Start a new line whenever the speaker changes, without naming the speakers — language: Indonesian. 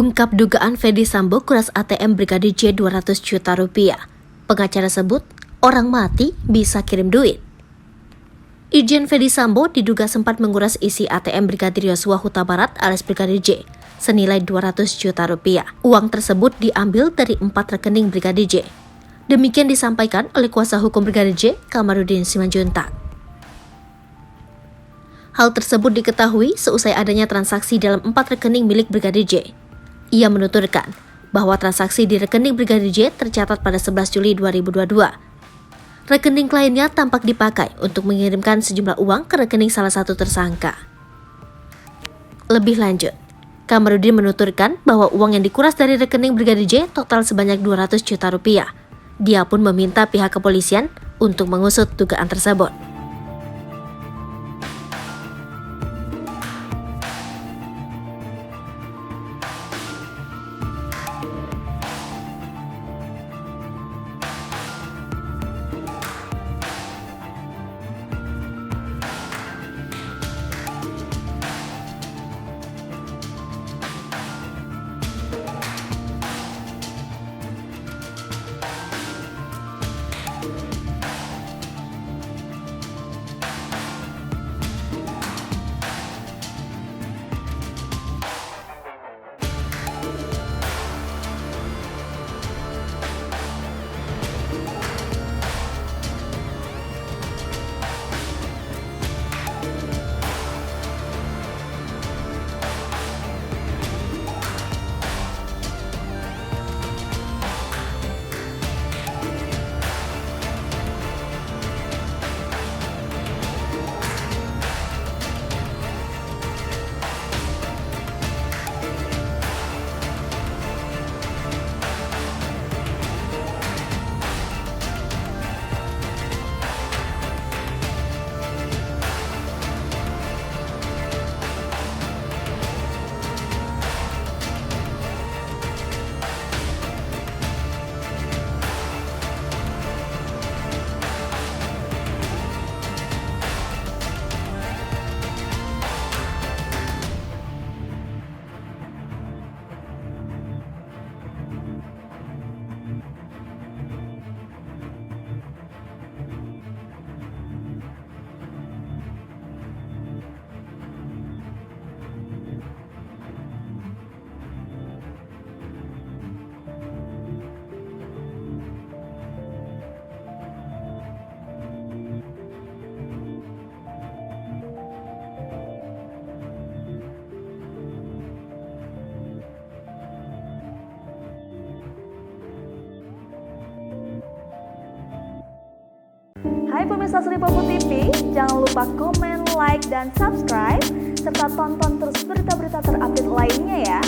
Ungkap dugaan Ferdy Sambo kuras ATM Brigadir J 200 juta rupiah. Pengacara sebut, orang mati bisa kirim duit. Irjen Ferdy Sambo diduga sempat menguras isi ATM Brigadir Yosua Huta Barat alias Brigadir J senilai 200 juta rupiah. Uang tersebut diambil dari 4 rekening Brigadir J. Demikian disampaikan oleh kuasa hukum Brigadir J, Kamarudin Simanjuntak. Hal tersebut diketahui seusai adanya transaksi dalam 4 rekening milik Brigadir J. Ia menuturkan bahwa transaksi di rekening Brigadir J tercatat pada 11 Juli 2022. Rekening lainnya tampak dipakai untuk mengirimkan sejumlah uang ke rekening salah satu tersangka. Lebih lanjut, Kamarudin menuturkan bahwa uang yang dikuras dari rekening Brigadir J total sebanyak 200 juta rupiah. Dia pun meminta pihak kepolisian untuk mengusut dugaan tersebut.
Hai pemirsa Sri Popo TV, jangan lupa komen, like, dan subscribe, serta tonton terus berita-berita terupdate lainnya ya.